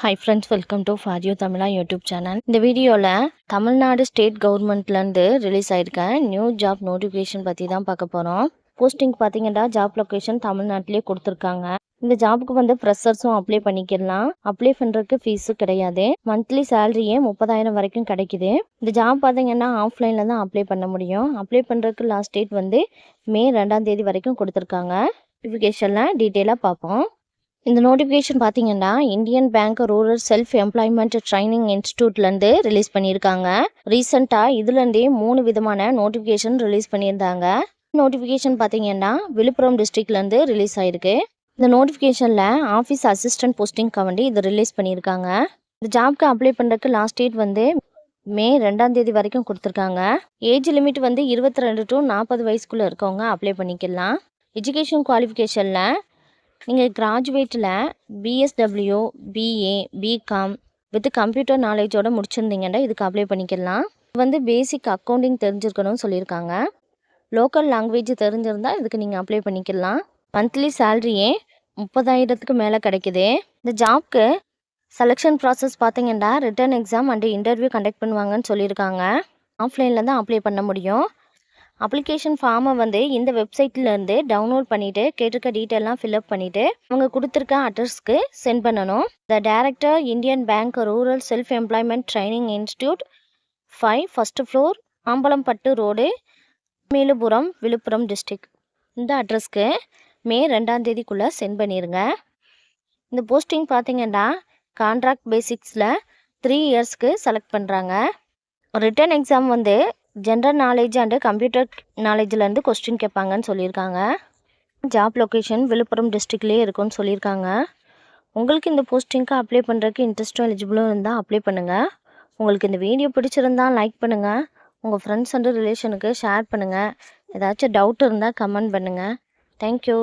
Hi friends, welcome to For You Tamila YouTube channel. இந்த வீடியோல Tamil Nadu state கவர்மெண்ட்ல இருந்து ரிலீஸ் ஆயிருக்க நியூ ஜாப் நோட்டிஃபிகேஷன் பத்தி தான் பார்க்க போறோம். போஸ்டிங் பாத்தீங்கன்னா ஜாப் லொகேஷன் தமிழ்நாட்டிலே கொடுத்துருக்காங்க. இந்த ஜாபுக்கு வந்து ஃப்ரெஷர்ஸும் அப்ளை பண்ணிக்கலாம். அப்ளை பண்றதுக்கு ஃபீஸ் கிடையாது. மந்த்லி சேலரியே 30,000 வரைக்கும் கிடைக்குது. இந்த ஜாப் பாத்தீங்கன்னா ஆஃப்லைன்ல தான் அப்ளை பண்ண முடியும். அப்ளை பண்றதுக்கு லாஸ்ட் டேட் வந்து மே 2ஆம் தேதி வரைக்கும் கொடுத்துருக்காங்க. நோட்டிஃபிகேஷன்ல டீட்டெயிலாக பார்ப்போம். இந்த நோட்டிஃபிகேஷன் பார்த்தீங்கன்னா Indian bank rural self employment training இன்ஸ்டியூட்லேருந்து ரிலீஸ் பண்ணியிருக்காங்க. ரீசெண்டாக இதுலேருந்தே 3 விதமான நோட்டிஃபிகேஷன் ரிலீஸ் பண்ணியிருந்தாங்க. நோட்டிஃபிகேஷன் பார்த்தீங்கன்னா விழுப்புரம் டிஸ்ட்ரிக்ட்லேருந்து ரிலீஸ் ஆயிருக்கு. இந்த நோட்டிஃபிகேஷனில் ஆஃபீஸ் அசிஸ்டன்ட் போஸ்டிங்காக வேண்டி இது ரிலீஸ் பண்ணியிருக்காங்க. இந்த ஜாப்க்கு அப்ளை பண்ணுறதுக்கு லாஸ்ட் டேட் வந்து மே 2ஆம் தேதி வரைக்கும் கொடுத்துருக்காங்க. ஏஜ் லிமிட் வந்து 22 to 40 வயசுக்குள்ளே இருக்கவங்க அப்ளை பண்ணிக்கலாம். எஜுகேஷன் குவாலிஃபிகேஷனில் நீங்கள் கிராஜுவேட்டில் BSW, BA, BCom with computer நாலேஜோட முடிச்சிருந்தீங்கன்னா இதுக்கு அப்ளை பண்ணிக்கலாம். இது வந்து பேசிக் அக்கௌண்டிங் தெரிஞ்சிருக்கணும்னு சொல்லியிருக்காங்க. லோக்கல் லாங்குவேஜ் தெரிஞ்சிருந்தால் இதுக்கு நீங்கள் அப்ளை பண்ணிக்கலாம். மந்த்லி சேலரியே 30,000க்கு மேலே கிடைக்குது. இந்த ஜாப்க்கு செலெக்ஷன் ப்ராசஸ் பார்த்தீங்கன்னா written exam and interview conduct பண்ணுவாங்கன்னு சொல்லியிருக்காங்க. ஆஃப்லைனில் தான் அப்ளை பண்ண முடியும். அப்ளிகேஷன் ஃபார்மை வந்து இந்த வெப்சைட்லேருந்து டவுன்லோட் பண்ணிவிட்டு கேட்டிருக்க டீட்டெயிலாம் ஃபில்அப் பண்ணிவிட்டு அவங்க கொடுத்துருக்க அட்ரஸ்க்கு சென்ட் பண்ணணும். The director Indian bank rural self employment training institute 5 first floor Ambalampattu road Melupuram Villupuram district. இந்த அட்ரஸ்க்கு மே 2ஆம் தேதிக்குள்ளே சென்ட் பண்ணிடுங்க. இந்த போஸ்டிங் பார்த்தீங்கன்னா கான்ட்ராக்ட் பேசிக்ஸில் 3 இயர்ஸ்க்கு செலக்ட் பண்ணுறாங்க. ரிட்டன் எக்ஸாம் வந்து ஜென்ரல் நாலேஜ் அண்டு கம்ப்யூட்டர் நாலேஜ்லேருந்து கொஸ்டின் கேட்பாங்கன்னு சொல்லியிருக்காங்க. ஜாப் லொக்கேஷன் விழுப்புரம் டிஸ்ட்ரிக்ட்லேயே இருக்கும்னு சொல்லியிருக்காங்க. உங்களுக்கு இந்த போஸ்டிங்க்கு அப்ளை பண்ணுறதுக்கு இன்ட்ரெஸ்ட்டும் எலிஜிபிளும் இருந்தால் அப்ளை பண்ணுங்கள். உங்களுக்கு இந்த வீடியோ பிடிச்சிருந்தால் லைக் பண்ணுங்கள். உங்கள் ஃப்ரெண்ட்ஸ் அண்டு ரிலேஷனுக்கு ஷேர் பண்ணுங்கள். ஏதாச்சும் டவுட் இருந்தால் கமெண்ட் பண்ணுங்கள். தேங்க்யூ.